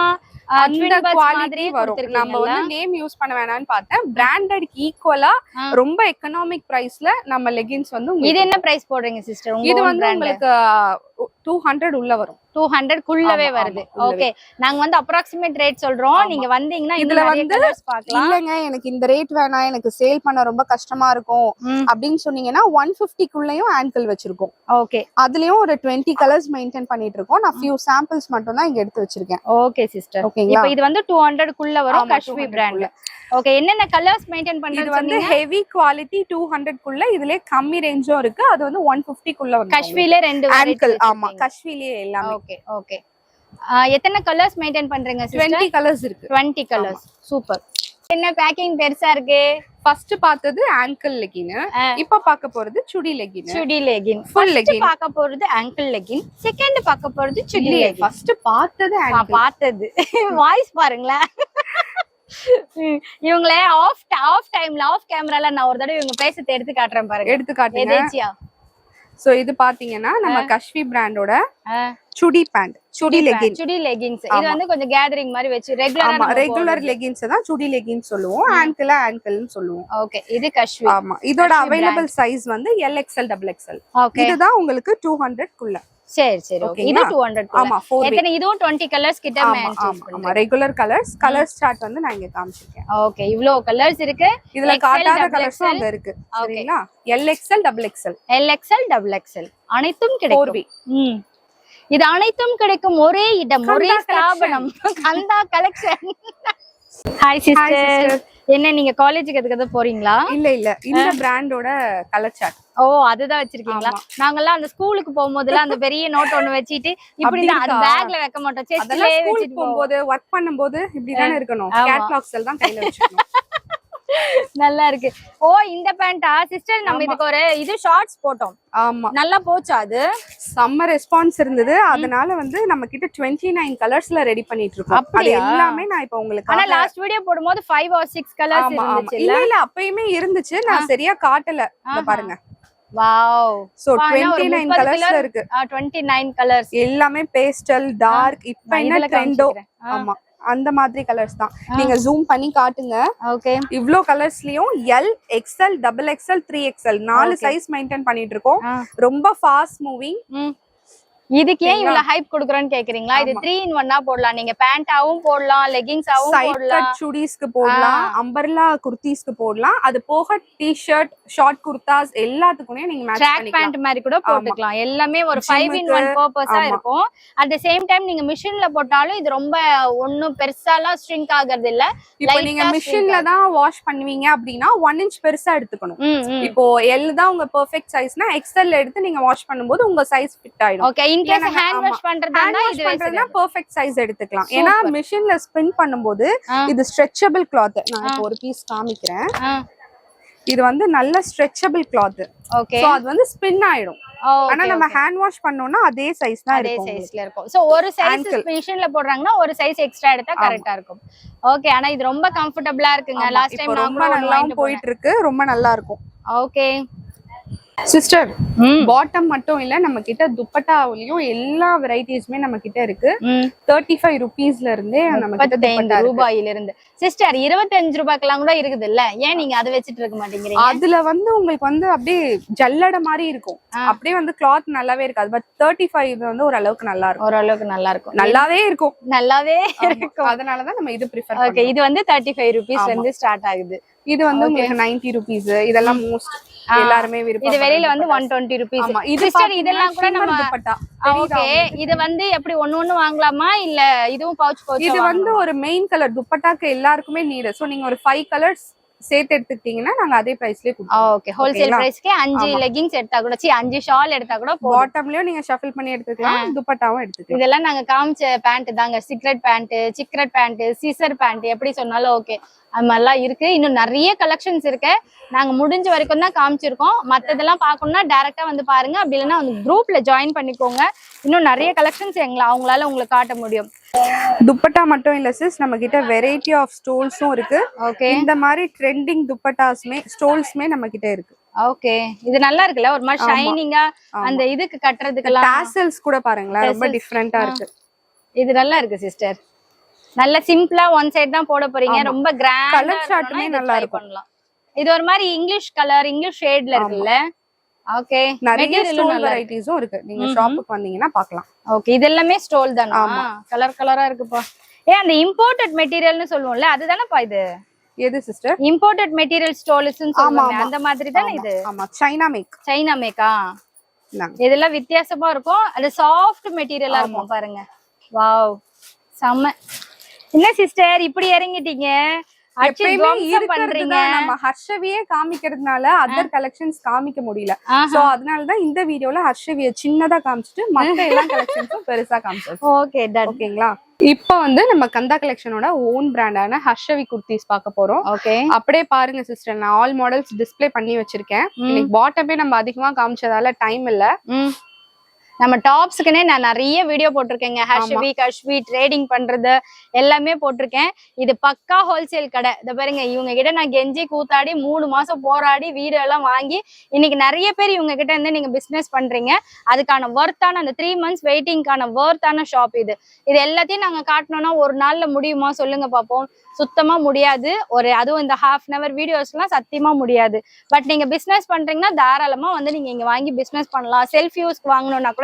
அந்த குவாலிட்டி வரும். நம்ம வந்து நேம் யூஸ் பண்ண வேணாம்னு பார்த்தேன். பிராண்டட்க்கு ஈக்குவலா ரொம்ப எக்கனாமிக் பிரைஸ்ல நம்ம லெகின்ஸ் வந்து. இது என்ன பிரைஸ் போடுறீங்க சிஸ்டர்? இது வந்து உங்களுக்கு 200 உள்ள வரும். 200 குள்ளவே ஆமா, வருது. ஆமா, உள்ளவே. ஓகே, நாங்க வந்து அப்ராக்ஸிமேட் ரேட் சொல்றோம். நீங்க வந்தீங்கன்னா இதுல இதுல வந்து கலர்ஸ் பார்க்கலாம். இல்லங்க எனக்கு இந்த ரேட் வேணாம், எனக்கு சேல் பண்ண ரொம்ப கஷ்டமா இருக்கும் அப்படின்னு சொன்னீங்கன்னா 150 குள்ளேயும் ஆங்கிள் வச்சிருக்கோம். ஓகே, அதுலயும் ஒரு 20 கலர்ஸ் மெயின்டைன் பண்ணிட்டு இருக்கோம். நான் few samples மட்டும் தான் இங்க எடுத்து வச்சிருக்கேன். Okay sister. ஓகேங்களா? இப்போ இது வந்து 200 குள்ள வரும், ஆமா, காஷ்மீர் 200 பிராண்ட். குள்ள. ஓகே, என்னென்ன கலர்ஸ் மெயின்டைன் இது பண்றது வந்து சொன்னீங்க? ஹெவி குவாலிட்டி 200 குள்ள, இதுலயே கம்மி ரேஞ்சும் இருக்கு. அது வந்து 150 குள்ள வந்து காஷ்மீர்ல ரெண்டு ஆங்கிள். ஆமா, காஷ்மீர்லயே எல்லாமே. Okay okay. எத்தனை கலர்ஸ் மெயின்டைன் பண்றீங்க சிஸ்டர்? 20 கலர்ஸ் இருக்கு. 20 கலர்ஸ். சூப்பர். என்ன பேக்கிங் பெருசா இருக்கு? ஃபர்ஸ்ட் பார்த்தது ஆங்கிள் லெகின், இப்ப பார்க்க போறது சுடி லெகின். சுடி லெகின். Full first legging. பார்க்க போறது ஆங்கிள் லெகின், செகண்ட் பார்க்க போறது சுடி லெகின். ஃபர்ஸ்ட் பார்த்தது ஆங்கிள். பார்த்தது வாய்ஸ் பாருங்களேன். இவங்களே ஆஃப் டைம்ல ஆஃப் கேமரால நான் ஒரு தடவை இவங்க பேசத்தை எடுத்து காட்டுறேன் பாருங்க. எடுத்து காட்டுங்க. எதேச்சியா? சோ இது பாத்தீங்கன்னா நம்ம காஷ்மீர் பிராண்டோட சுடி பேண்ட், சுடி லெகின். சுடி லெகின்ஸ். இது வந்து கொஞ்சம் கேதரிங் மாதிரி வெச்சு ரெகுலரா ரெகுலர் லெகின்ஸ் தான் சுடி லெகின் சொல்லுவோம். ஆங்கிள்னு சொல்லுவோம். ஓகே, இது காஷ்மீர். ஆமா, இதோட அவைலபிள் சைஸ் வந்து LXL XXL. ஓகே, இதுதான் உங்களுக்கு 200 குள்ள. சரி சரி. ஓகே, இது 200. ஆமா, 4 எத்தனை? இதுவும் 20 கலர்ஸ் கிட்ட மேட்ச் ஆமா, ரெகுலர் கலர் சார்ட் வந்து நான் இங்க காமிச்சிருக்கேன். ஓகே, இவ்ளோ கலர்ஸ் இருக்கு. இதுல காட்டாத கலர்ஸும் அங்க இருக்கு. சரிங்களா? LXL XXL. LXL XXL அனைத்தும் கிடைக்கும். இது அனைத்தும் கிடைக்கும் ஒரே இடம், ஒரே ஸ்தாபனம், கந்தா கலெக்ஷன். Hi sister. என்ன நீங்க காலேஜுக்கு எதுக்கு போறீங்களா? இல்ல இந்த பிராண்டோட கலர் சார்ட். ஓ, அதுதான் வச்சிருக்கீங்களா? நாங்கெல்லாம் அந்த ஸ்கூலுக்கு போகும்போதுல அந்த பெரிய நோட் ஒண்ணு வச்சிட்டு இப்படிதான் அது பேக்ல வைக்க மாட்டோம், செஸ்ட்லயே வச்சிட்டு போகும்போது வர்க் பண்ணும்போது இப்படிதானே இருக்கணும். கேட்லாக்ஸ் தான் கையில வச்சுக்கணும். நல்லா இருக்கு. ஓ, இந்த பேண்டா சிஸ்டர்? நம்ம இதுக்கு ஒரு இது ஷார்ட்ஸ் போட்டோம். ஆமா, நல்லா போச்சா? அது செம்ம ரெஸ்பான்ஸ் இருந்தது. அதனால வந்து நம்ம கிட்ட 29 கலர்ஸ்ல ரெடி பண்ணிட்டு இருக்கோம். அது எல்லாமே நான் இப்ப உங்களுக்கு ஆனா லாஸ்ட் வீடியோ போடும்போது 5 or 6 கலர்ஸ் இருந்துச்சு. இல்ல அப்பயுமே இருந்துச்சு, நான் சரியா காட்டல. இத பாருங்க. வாவ். சோ 29 கலர்ஸ்ல இருக்கு. 29 கலர்ஸ் எல்லாமே பேஸ்டல், டார்க். இப்ப என்ன ட்ரெண்டோ. ஆமா, அந்த மாதிரி கலர்ஸ் தான். நீங்க ஜூம் பண்ணி காட்டுங்க. ஓகே, இவ்ளோ கலர்ஸ்லயும் L, XL, XXL, 3XL 4 size maintain பண்ணிட்டு இருக்கோம். ரொம்ப ஃபாஸ்ட் மூவிங். இதுக்கு ஏன் இவ்வளவு ஹைப் கொடுக்குறோன்னு கேக்குறீங்களா? இது 3 in 1 போடலாம். நீங்க பேண்டாவும் போடலாம், லெகிங்ஸாவும் போடலாம், சுடிஸ்க்கு போடலாம், அம்பர்லா குர்தீஸ்க்கு போடலாம். அது போக டி-ஷர்ட், ஷார்ட் குர்தாஸ் எல்லாத்துக்குமே நீங்க மேட்ச் ட்ராக் பண்ணிக்கலாம். பேண்ட் மாதிரி கூட போட்டுக்கலாம். எல்லாமே ஒரு 5 in 1 பர்பஸா இருக்கும். அட் தி சேம் டைம் நீங்க மிஷின்ல போட்டாலும் இது ரொம்ப ஒண்ணும் பெருசாலாம் ஸ்ட்ரிங்க் ஆகிறது இல்ல. இப்போ நீங்க மிஷின்ல தான் வாஷ் பண்ணுவீங்க அப்படினா 1 inch பெருசா எடுத்துக்கணும். இப்போ L தான் உங்க பெர்ஃபெக்ட் சைஸ்னா XL எடுத்து நீங்க வாஷ் பண்ணும்போது உங்க சைஸ் ஃபிட் ஆயிடும். Okay, in case hand wash பண்றதுனா இது பண்றதுனா பெர்ஃபெக்ட் சைஸ் எடுத்துக்கலாம். ஏனா மிஷின்ல ஸ்பின் பண்ணும்போது இது ஸ்ட்ரெச்சபிள் கிளாத். நான் இப்போ ஒரு பீஸ் காமிக்கிறேன். இது வந்து நல்ல ஸ்ட்ரெச்சபிள் கிளாத். ஓகே, சோ அது வந்து ஸ்பின் ஆயிடும். ஆனா நம்ம ஹேண்ட் வாஷ் பண்ணோம்னா அதே சைஸ் தான் இருக்கும். அதே சைஸ்ல இருக்கும். சோ ஒரு சைஸ் மிஷின்ல போடுறாங்கன்னா ஒரு சைஸ் எக்ஸ்ட்ரா எடுத்தா கரெக்ட்டா இருக்கும். ஓகே, ஆனா இது ரொம்ப கம்ஃபர்ட்டபிளா இருக்குங்க. லாஸ்ட் டைம் நான் ரொம்ப நல்லா போயிட்டு இருக்கு. ரொம்ப நல்லா இருக்கும். ஓகே சிஸ்டர், பாட்டம் மட்டும் இல்ல, நம்ம கிட்ட துப்பட்டாவிலயும் எல்லா வெரைட்டிஸ்மே நம்ம கிட்ட இருக்கு. 35 ரூபீஸ்ல இருந்தே நம்ம கிட்ட 35 ரூபாயில இருந்து. சிஸ்டர் 25 ரூபாய்க்கெல்லாம் கூட இருக்குது இல்ல? ஏன் நீங்க அதை வச்சிட்டு இருக்க மாட்டேங்கிறீங்க? அதுல வந்து உங்களுக்கு வந்து அப்படியே ஜல்லட மாதிரி இருக்கும். அப்படியே வந்து கிளாத் நல்லாவே இருக்காது. பட் 35 வந்து ஓரளவுக்கு நல்லா இருக்கும். ஓரளவுக்கு நல்லா இருக்கும். நல்லாவே இருக்கும். நல்லாவே இருக்கும். அதனாலதான் நம்ம இது ப்ரிஃபர் ஓகே, இது வந்து 35 ரூபீஸ்ல இருந்து ஸ்டார்ட் ஆகுது. இது வந்து உங்களுக்கு 90 ரூபீஸ். இதெல்லாம் மோஸ்ட் எல்லாருமே விருப்பம். இது வெளியில வந்து 120 ரூபீஸ். சிஸ்டர் இதெல்லாம் கூட நம்ம துப்பட்டா. ஓகே, இது வந்து எப்படி ஒண்ணு வாங்கலாமா இல்ல இதுவும் பவுச் பவுச்? இது வந்து ஒரு மெயின் கலர் துப்பட்டாக்கு எல்லாருக்குமே நீடு. சோ நீங்க ஒரு 5 கலர்ஸ் சேர்த்து எடுத்துக்கிட்டீங்கன்னா நாங்க அதே பிரைஸ்லயே கொடுப்போம். ஓகே, ஹோல்சேல் பிரைஸ்க்கு 5 லெகிங்ஸ் எடுத்தா கூட 5 ஷால் எடுத்தா கூட பாட்டம்லயும் நீங்க ஷஃபில் பண்ணி எடுத்துக்கலாம், துப்பட்டாவும் எடுத்துக்கலாம். இதெல்லாம் நாங்க காமிச்ச பேண்ட் தாங்க. சிக்ரெட் பேண்ட், சீசர் பேண்ட் எப்படி சொன்னாலும் ஓகே, அது மாதிரிலாம் இருக்கு. இன்னும் நிறைய கலெக்ஷன்ஸ் இருக்கு. நாங்க முடிஞ்ச வரைக்கும் தான் காமிச்சிருக்கோம். மத்ததெல்லாம் பார்க்கணும்னா டைரக்டா வந்து பாருங்க. அப்படி இல்லைன்னா வந்து குரூப்ல ஜாயின் பண்ணிக்கோங்க. இன்னும் நிறைய கலெக்ஷன்ஸ் அவங்களால உங்களுக்கு காட்ட முடியும். துப்பட்டா மட்டும் இல்ல சிஸ், நம்ம கிட்ட வெரைட்டி ஆஃப் ஸ்டோல்ஸும் இருக்கு. ஓகே, இந்த மாதிரி ட்ரெண்டிங் துப்பட்டாஸ்மே ஸ்டோல்ஸ்மே நம்ம கிட்ட இருக்கு. ஓகே, இது நல்லா இருக்குல்ல? ஒரு மாதிரி ஷைனிங்கா அந்த இதுக்கு கட்டறதுக்கெல்லாம் டாசல்ஸ் கூட பாருங்களேன், ரொம்ப டிஃபரண்டா இருக்கு. இது நல்லா இருக்கு சிஸ்டர். நல்ல சிம்பிளா ஒன் சைடு தான் போட போறீங்க. ரொம்ப கிராண்டா கலர் சார்ட்டுமே நல்லா இருக்கும். இது ஒரு மாதிரி இங்கிலீஷ் கலர், இங்கிலீஷ் ஷேட்ல இருக்குல்ல? ஓகே நிறைய ஸ்டோல் வெரைட்டிஸும் இருக்கு. நீங்க ஷாப்புக்கு வந்தீங்கன்னா பார்க்கலாம். ஓகே இது எல்லாமே ஸ்டோல் தானா? கலர் கலரா இருக்குப்பா. அந்த இம்போர்ட்டட் மெட்டீரியல்னு சொல்லுவோம்ல அதுதானப்பா இது? எது சிஸ்டர்? இம்போர்ட்டட் மெட்டீரியல் ஸ்டோல்ஸ்னு சொல்லுவாங்க அந்த மாதிரி தானே இது? ஆமா சைனா மேக். சைனா மேக்கா? இதெல்லாம் வித்தியாசமா இருக்கும். அது சாஃப்ட் மெட்டீரியலா இருக்கும் பாருங்க. வாவ் செம்ம. என்ன சிஸ்டர் இப்படி இறங்கிட்டீங்க? நம்ம ஹர்ஷவியே காமிக்கிறதுனால அதர் கலெக்ஷன்ஸ் காமிக்க முடியல. சோ அதனாலதான் இந்த வீடியோல ஹர்ஷவிய சின்னதா காமிச்சிட்டு மத்த எல்லா கலெக்ஷன்ஸும் பெருசா காமிச்சோம். Okay done. ஓகேங்களா? இப்போ வந்து நம்ம கந்தா கலெக்ஷனோட ஓன் பிராண்டான ஹர்ஷவி குர்த்திஸ் பார்க்க போறோம். ஓகே அப்படியே பாருங்க சிஸ்டர், நான் ஆல் மாடல்ஸ் டிஸ்ப்ளே பண்ணி வச்சிருக்கேன். இன்னைக்கு பாட்டமே நம்ம அதிகமா காமிச்சதால டைம் இல்ல. நம்ம டாப்ஸ்க்குனே நான் நிறைய வீடியோ போட்டிருக்கேங்க. கஷ்வி ட்ரேடிங் பண்றது எல்லாமே போட்டிருக்கேன். இது பக்கா ஹோல்சேல் கடை. இத பாருங்க, இவங்க கிட்ட நான் கெஞ்சி கூத்தாடி 3 மாசம் போராடி வீடியோ எல்லாம் வாங்கி இன்னைக்கு நிறைய பேர் இவங்க கிட்ட இருந்து நீங்க பிசினஸ் பண்றீங்க. அதுக்கான ஒர்த்தான அந்த 3 months வெயிட்டிங்கான ஒர்த்தான ஷாப் இது. இது எல்லாத்தையும் நாங்க காட்டணும்னா ஒரு நாள்ல முடியுமா சொல்லுங்க பாப்போம்? சுத்தமா முடியாது. அதுவும் இந்த ½ an hour வீடியோஸ்லாம் சத்தியமா முடியாது. பட் நீங்க பிசினஸ் பண்றீங்கன்னா தாராளமா வந்து நீங்க இங்க வாங்கி பிசினஸ் பண்ணலாம். செல்ஃப் யூஸ்க்கு வாங்கணும்னா கூட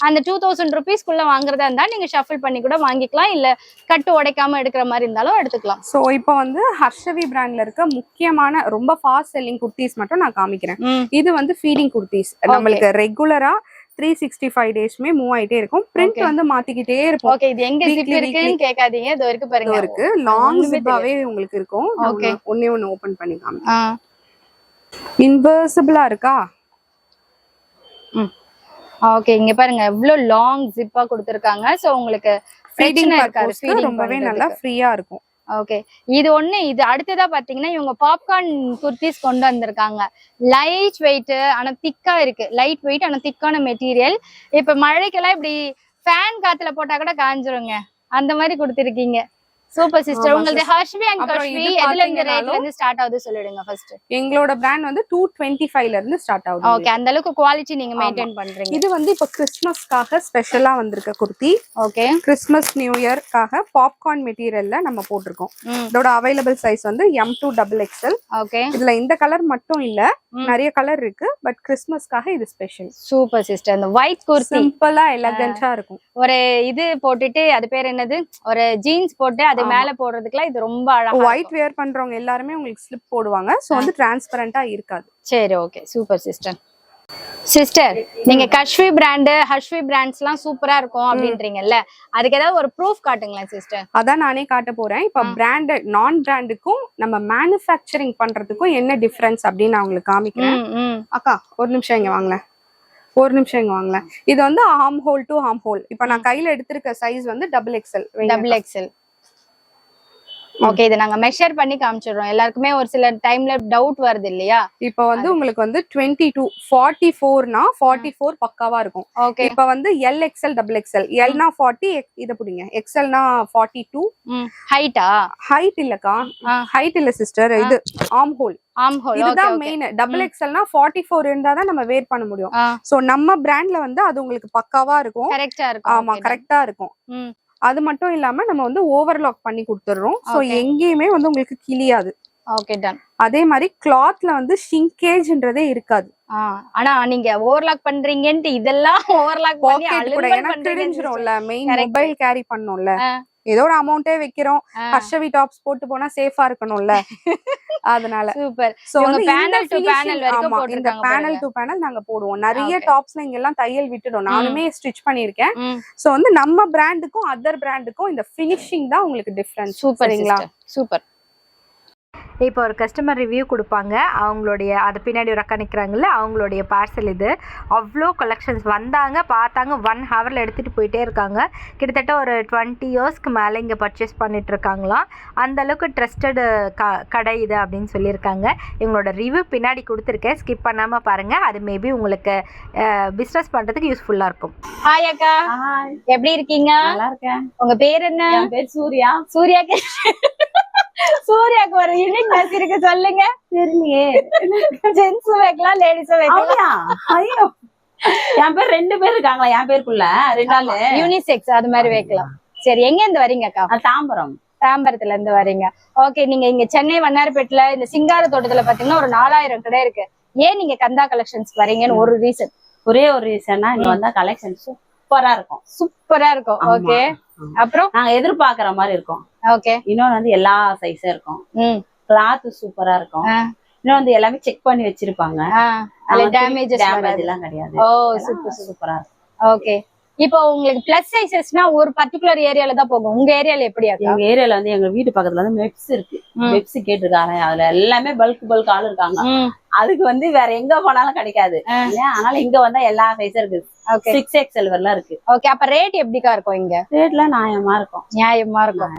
அந்த 2000 rupeesக்குள்ள வாங்குறதா இருந்தா நீங்க ஷஃபிள் பண்ணி கூட வாங்கிக்கலாம். இல்ல கட்டு உடைக்காம எடுக்கிற மாதிரி இருந்தாலும் எடுத்துக்கலாம். சோ இப்போ வந்து ஹர்ஷவி பிராண்ட்ல இருக்க முக்கியமான ரொம்ப ஃபாஸ்ட் செல்லிங் குர்த்திஸ் மட்டும் நான் காமிக்கிறேன். இது வந்து ஃபீடிங் குர்த்திஸ். நம்மளுக்கு ரெகுலரா 365 டேஸ்மே மூவ் ஆயிட்டே இருக்கும். பிரிண்ட் வந்து மாத்திக்கிட்டே இருக்கும். ஓகே இது எங்க ஜிப் இருக்குன்னு கேட்காதீங்க. இது வரைக்கும் பாருங்க. இருக்கு லாங் ஜிப்பாவே உங்களுக்கு இருக்கும். ஓகே ஒண்ணே ஒன்னு ஓபன் பண்ணி காமிக்கிறேன். இன்வர்சிபிளா இருக்கா? ஓகே இங்க பாருங்க எவ்வளவு லாங் ஜிப்பா கொடுத்திருக்காங்க. சோ உங்களுக்கு ஃபீடிங் இருக்காது. ரொம்பவே நல்லா ஃப்ரீயா இருக்கும். ஓகே இது ஒண்ணு. இது அடுத்ததா பாத்தீங்கன்னா இவங்க பாப்கார்ன் குர்த்திஸ் கொண்டு வந்திருக்காங்க. லைட் வெயிட் ஆனா திக்கா இருக்கு. லைட் வெயிட் ஆனா திக்கான மெட்டீரியல். இப்ப மழைக்கெல்லாம் இப்படி ஃபேன் காத்துல போட்டா கூட காஞ்சிருங்க. அந்த மாதிரி கொடுத்திருக்கீங்க. Super sister. உங்களுக்கு ஹர்ஷவி அண்ட் கஷ்வி எதுல இருந்து ரேட்ல இருந்து ஸ்டார்ட் ஆகுது சொல்லிடுங்க ஃபர்ஸ்ட். எங்களோட பிராண்ட் வந்து 225 ல இருந்து ஸ்டார்ட் ஆகுது. ஓகே அந்த அளவுக்கு குவாலிட்டி நீங்க மெயின்டைன் பண்றீங்க. இது வந்து இப்ப கிறிஸ்மஸ்க்காக ஸ்பெஷலா வந்திருக்க குர்த்தி. ஓகே கிறிஸ்மஸ் நியூ இயர்க்காக பாப்கார்ன் மெட்டீரியல்ல நம்ம போட்டிருக்கோம். இதோட அவைலபிள் சைஸ் வந்து M2 XXL. ஓகே இதுல இந்த கலர் மட்டும் இல்ல, நிறைய கலர் இருக்கு. பட் கிறிஸ்மஸ்க்காக இது ஸ்பெஷல். Super sister. அந்த ஒயிட் குர்த்தி சிம்பிளா எலகன்ட்டா இருக்கும். ஒரு இது போட்டுட்டு அது பேர் என்னது, ஒரு ஜீன்ஸ் போட்டு அது மேல போடுறதுக்குலாம் இது ரொம்ப அழகா. ஒயிட் வேர் பண்றவங்க எல்லாருமே உங்களுக்கு ஸ்லிப் போடுவாங்க. சோ வந்து டிரான்ஸ்பரண்டா இருக்காது. சரி ஓகே சூப்பர் சிஸ்டர். சிஸ்டர் நீங்க கஷ்வி பிராண்ட் ஹர்ஷவி பிராண்ட்ஸ் எல்லாம் சூப்பரா இருக்கும் அப்படின்றீங்கல்ல, அதுக்கு ஏதாவது ஒரு ப்ரூஃப் காட்டுங்களேன் சிஸ்டர். அதான் நானே காட்ட போறேன். இப்ப பிராண்டட் நான் பிராண்டுக்கும் நம்ம மேனுஃபேக்சரிங் பண்றதுக்கும் என்ன டிஃபரன்ஸ் அப்படின்னு நான் உங்களுக்கு காமிக்கிறேன். அக்கா ஒரு நிமிஷம் இங்க வாங்கல. இது வந்து arm whole to arm whole. இப்ப நான் கையில எடுத்திருக்க சைஸ் வந்து XXL. ஓகே இத நாங்க மெஷர் பண்ணி காமிச்சிடுறோம். எல்லாருக்குமே ஒரு சில டைம்ல டவுட் வருது இல்லையா? இப்ப வந்து உங்களுக்கு வந்து 22 44னா 44 பக்காவா இருக்கும். ஓகே இப்ப வந்து LXL XXL. Lனா 40, இத புடிங்க. XLனா 42. ஹைட்டா? ஹைட் இல்லக்கா, ஹைட் இல்ல சிஸ்டர். இது ஆர்ம் ஹோல். இதுதான் மெயின். XXLனா 44 இருந்தா தான் நம்ம வேர் பண்ண முடியும். சோ நம்ம பிராண்ட்ல வந்து அது உங்களுக்கு பக்காவா இருக்கும். கரெக்ட்டா இருக்கும். ஆமா கரெக்ட்டா இருக்கும். அது மட்டும் இல்லாம நம்ம வந்து ஓவர்லாக் பண்ணி கொடுத்துறோம். சோ எங்கேயுமே வந்து உங்களுக்கு கிளியாது. Okay done. அதே மாதிரி கிளாத்ல வந்து ஷிங்கேஜ்ன்றதே இருக்காது. ஆனா நீங்க ஓவர்லாக் பண்றீங்கன்னு இதெல்லாம் ஓவர்லாக் பண்ணி எனக்கு தெரிஞ்சிரும்ல. மெயின் மொபைல் கேரி பண்ணோம்ல, ஏதோ ஒரு அமௌண்டே வைக்கிறோம். ஹர்ஷவி டாப்ஸ் போட்டு போனா சேஃபா இருக்கணும்ல, அதனால. சூப்பர். சோ வந்து பேனல் டு பேனல் வரைக்கும் இந்த பேனல் டு பேனல் நாங்க போடுவோம். நிறைய டாப்ஸ்ல இங்க எல்லாம் தையல் விட்டுடும். நானுமே ஸ்டிச் பண்ணிருக்கேன். சோ வந்து நம்ம பிராண்டுக்கும் அதர் பிராண்டுக்கும் இந்த ஃபினிஷிங் தான் உங்களுக்கு டிஃபரன்ஸ். சூப்பர்ங்களா? சூப்பர். இப்போ ஒரு கஸ்டமர் ரிவ்யூ கொடுப்பாங்க. அவங்களுடைய அது பின்னாடி ஒரு அக்கா நிற்கிறாங்கல்ல, அவங்களுடைய பார்சல் இது. அவ்வளோ கலெக்ஷன்ஸ் வந்தாங்க, பார்த்தாங்க, 1 hourல எடுத்துகிட்டு போயிட்டே இருக்காங்க. கிட்டத்தட்ட ஒரு 20 yearsக்கு மேலே இங்கே பர்ச்சேஸ் பண்ணிட்டு இருக்காங்களாம். அந்தளவுக்கு ட்ரஸ்டடு கடை இது அப்படின்னு சொல்லியிருக்காங்க. இவங்களோட ரிவ்யூ பின்னாடி கொடுத்துருக்கேன், ஸ்கிப் பண்ணாமல் பாருங்கள். அது மேபி உங்களுக்கு பிஸ்னஸ் பண்ணுறதுக்கு யூஸ்ஃபுல்லாக இருக்கும். ஹாய் அக்கா, எப்படி இருக்கீங்க? நல்லா இருக்கேன். உங்க பேர் என்ன? என் பேர் சூர்யா. சூர்யாக்கு ஒரு யூனிக்னஸ் இருக்கு, சொல்லுங்க. தெரியலையே, ஜென்ஸும் வைக்கலாம் லேடிஸும் வைக்கலாம். ஐயோ என் பேர் 2 பேர் இருக்காங்களா? என் பேருக்குள்ள 2 ஆளு யூனிசெக்ஸ் அது மாதிரி வைக்கலாம். சரி எங்க இருந்து வரீங்க அக்கா? தாம்பரத்துல இருந்து வரீங்க. ஓகே நீங்க இங்க சென்னை வண்ணாரப்பேட்டில இந்த சிங்கார தோட்டத்துல பாத்தீங்கன்னா ஒரு 4000 கடை இருக்கு. ஏன் நீங்க கந்தா கலெக்ஷன்ஸ் வரீங்கன்னு ஒரு ரீசன்? ஒரே ஒரு ரீசன்னா இங்க வந்தா கலெக்ஷன் சூப்பரா இருக்கும். சூப்பரா இருக்கும். ஓகே, அப்புறம் நாங்க எதிர்பார்க்கிற மாதிரி இருக்கும். ஓகே, இன்னொன்னு வந்து எல்லா சைஸும் இருக்கும். கிளாத் சூப்பரா இருக்கும். இன்னும் வந்து எல்லாமே செக் பண்ணி வச்சிருப்பாங்க. டேமேஜ் எல்லாம் கிடையாது. ஓ சூப்பர் சூப்பரா இருக்கும். ஓகே, இப்போ உங்களுக்கு பிளஸ் சைசஸ்னா ஒரு பர்டிகுலர் ஏரியால தான் போகும். உங்க ஏரியால எப்படியா? எங்க ஏரியால வந்து எங்க வீட்டு பக்கத்துல வந்து மெப்ஸ் இருக்கு. மெப்ஸ் கேட்டிருக்காங்க. அதுல எல்லாமே பல்க் ஆள் இருக்காங்க. அதுக்கு வந்து வேற எங்க போனாலும் கிடைக்காது. அதனால இங்க வந்தா எல்லா சைஸும் இருக்கு. 6XL வரலாம் இருக்கு. ஓகே, அப்ப ரேட் எப்படிக்கா இருக்கும்? இங்க ரேட்ல நியாயமா இருக்கும். நியாயமா இருக்கும்.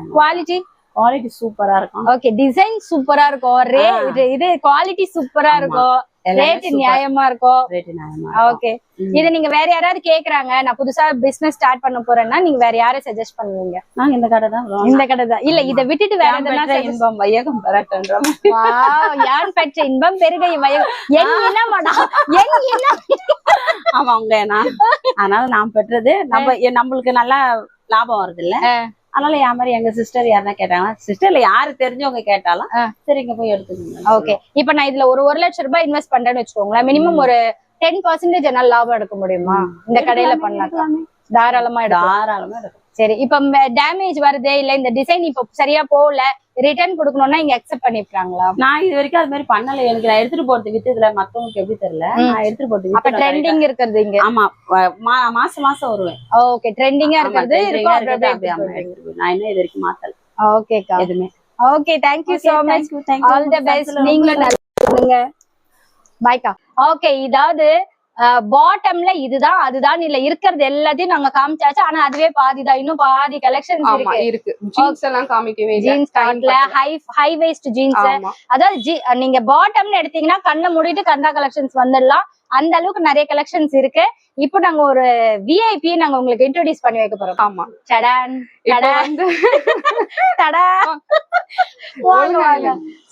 குவாலிட்டி சூப்பரா இருக்கும். ஓகே, டிசைன் சூப்பரா இருக்கும். இது குவாலிட்டி சூப்பரா இருக்கும். ரேட் நியாயமா இருக்கும். ஓகே, இது நீங்க வேற யாராவது கேக்குறாங்க, நான் புதுசா பிசினஸ் ஸ்டார்ட் பண்ண போறேன்னா நீங்க வேற யாரை சஜஸ்ட் பண்ணுவீங்க? நாங்க இந்த கடை தான். இல்ல, இத விட்டுட்டு வேற எதனா இன்பம் வையகம் பெறட்டன்ற. வாவ், யான் பெற்ற இன்பம் பெருக வையகம். என்ன மாடா என்ன? ஆமா, அவங்க ஏனா அதனால நான் பெற்றது நம்மளுக்கு நல்லா லாபம் வருது இல்ல. அதனால என் மாதிரி எங்க சிஸ்டர் யாருன்னா கேட்டாங்க, சிஸ்டர்ல யாரு தெரிஞ்சவங்க கேட்டாலும் சரி இங்க போய் எடுத்துக்கோங்க. ஓகே, இப்ப நான் இதுல ஒரு 1,00,000 ரூபாய் இன்வெஸ்ட் பண்றேன்னு வச்சுக்கோங்களேன், மினிமம் ஒரு 10% என்னால லாபம் எடுக்க முடியுமா? இந்த கடையில பண்ணலாம். தாராளமா எடுக்கும். சரி, இப்ப டேமேஜ் வருது இல்ல இந்த டிசைன் இப்ப சரியா போகல, ரிட்டர்ன் கொடுக்கணும்னா இங்க அக்செப்ட் பண்ணிருக்காங்களா? நான் இது வரைக்கும் அது மாதிரி பண்ணல. எனக்கு நான் எடுத்துட்டு போறது வித்ததுல மத்தவங்களுக்கு எப்படி தெரியல. நான் எடுத்துட்டு போறது அப்ப ட்ரெண்டிங் இருக்கிறது இங்க. ஆமா, மாசம் வருவேன். ஓகே, ட்ரெண்டிங்கா இருக்கிறது இருக்கும். நான் இன்னும் இது வரைக்கும் மாத்தல. ஓகேக்கா, எதுவுமே. Okay, thank you so much. All the best. நீங்களும் நல்லா பண்ணுங்க. பாய்க்கா. ஓகே, இதாவது பாட்டம்ல இதுதான் அதுதான் இல்ல, இருக்கிறது எல்லாத்தையும் நாங்க காமிச்சாச்சு. ஆனா அதுவே பாதிதான், இன்னும் பாதி கலெக்ஷன்ஸ் இருக்கு. ஜீன்ஸ் எல்லாம் காமிக்கவே ஜீன்ஸ் காட்டல, ஹை வேஸ்ட் ஜீன்ஸ். அதாவது நீங்க பாட்டம்னு எடுத்தீங்கன்னா கண்ணை மூடிட்டு கந்தா கலெக்ஷன்ஸ் வந்துடலாம். அந்த அளவுக்கு நிறைய கலெக்ஷன்ஸ் இருக்கு. இப்போ நாங்க ஒரு விஐபி நாங்க உங்களுக்கு இன்ட்ரோடியூஸ் பண்ணி வைக்க போறோம். ஆமா, சடான்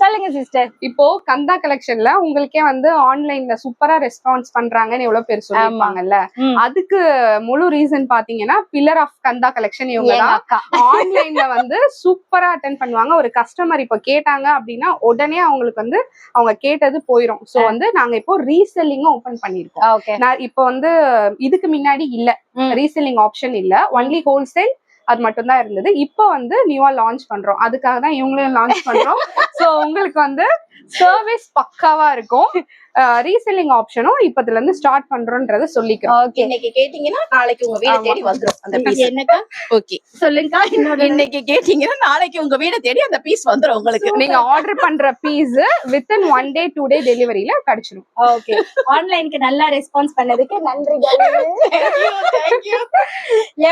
சொல்லுங்க சிஸ்டர். இப்போ கந்தா கலெக்ஷன்ல உங்களுக்கே வந்து ஆன்லைன்ல சூப்பரா ரெஸ்பான்ஸ் பண்றாங்கன்னு எவ்வளவு பேர் சொல்லிருப்பாங்கல்ல. அதுக்கு முழு ரீசன் பாத்தீங்கன்னா பில்லர் ஆஃப் கந்தா கலெக்ஷன் இவங்க தான். ஆன்லைன்ல வந்து சூப்பரா அட்டென்ட் பண்ணுவாங்க. ஒரு கஸ்டமர் இப்ப கேட்டாங்க அப்படின்னா உடனே அவங்களுக்கு வந்து அவங்க கேட்டது போயிரும். சோ வந்து நாங்க இப்போ ரீசெல்லிங்கும் ஓபன் பண்ணிருக்கோம். நான் இப்போ வந்து இதுக்கு முன்னாடி இல்ல ரீசெல்லிங் ஆப்ஷன் இல்ல, ஒன்லி ஹோல்சேல் அது மட்டும் தான் இருந்தது. இப்போ வந்து நியூவா லான்ச் பண்றோம். அதுக்காக தான் இவங்களையும் லான்ச் பண்றோம். சோ உங்களுக்கு வந்து சர்வீஸ் பக்காவா இருக்கும். ரீசெல்லிங் ஆப்ஷனும் இப்பத்துல இருந்து ஸ்டார்ட் பண்றோம்ன்றத சொல்லிக்கிறோம். ஓகே, இன்னைக்கு கேட்டீங்கன்னா நாளைக்கு உங்க வீட தேடி வந்துரும் அந்த பீஸ். என்னக்கா? ஓகே சொல்லுங்க. இன்னைக்கு கேட்டீங்கன்னா நாளைக்கு உங்க வீட தேடி அந்த பீஸ் வந்துரும் உங்களுக்கு. நீங்க ஆர்டர் பண்ற பீஸ் வித்தின் 1 day 2 day டெலிவரியில கிடைச்சிடும். ஓகே, ஆன்லைனுக்கு நல்லா ரெஸ்பான்ஸ் பண்ணதுக்கு நன்றி.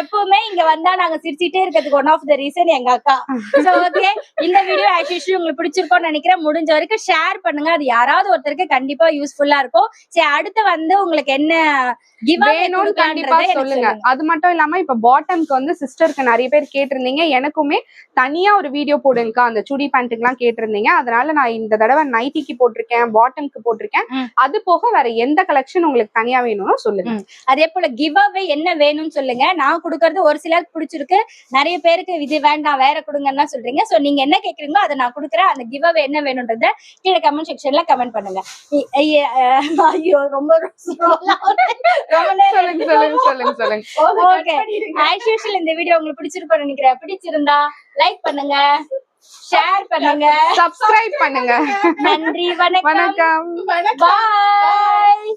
எப்பவுமே இங்க வந்தா நாங்க சிரிச்சிட்டே இருக்கிறதுக்கு ஒன் ஆஃப் த ரீசன் எங்க அக்கா. சோ ஓகே, இந்த வீடியோ ஆக்சுவலி உங்களுக்கு பிடிச்சிருக்கும்னு நினைக்கிறேன். முடிஞ்ச வரைக்கும் ஷேர் பண்ணுங்க, அது யாராவது ஒருத்தருக்கு கண்டிப்பா யூஸ்ஃபுல்லா இருக்கும். சரி, அடுத்து வந்து உங்களுக்கு என்ன வேணும்னு கண்டிப்பா சொல்லுங்க. அது மட்டும் இல்லாம இப்ப பாட்டம்க்கு வந்து சிஸ்டருக்கு நிறைய பேர் கேட்டிருந்தீங்க. எனக்குமே தனியா ஒரு வீடியோ போடுங்கக்கா அந்த சுடி பேண்ட்டுக்கு எல்லாம் கேட்டிருந்தீங்க. அதனால நான் இந்த தடவை நைட்டிக்கு போட்டிருக்கேன், பாட்டம்க்கு போட்டிருக்கேன். அது போக வேற எந்த கலெக்ஷன் உங்களுக்கு தனியா வேணும்னு சொல்லுங்க. அதே போல கிவ் அவே என்ன வேணும்னு சொல்லுங்க. நான் கொடுக்கறது ஒரு சிலருக்கு பிடிச்சிருக்கு, நிறைய பேருக்கு இது வேண்டாம் வேற கொடுங்கன்னா சொல்றீங்க. சோ நீங்க என்ன கேக்குறீங்களோ அதை நான் கொடுக்குறேன். அந்த கிவ் அவே என்ன வேணும்ன்றத கீழே கமெண்ட் செக்ஷன்ல கமெண்ட் பண்ணுங்க. ஐயோ ரொம்ப சொல்லுங்க. ஓகே, ஆஸ் யூசுவல் இந்த வீடியோ உங்களுக்கு பிடிச்சிருக்கும்னு நினைக்கிறேன். பிடிச்சிருந்தா லைக் பண்ணுங்க, ஷேர் பண்ணுங்க, சப்ஸ்கிரைப் பண்ணுங்க. நன்றி, வணக்கம், வணக்கம், பாய்.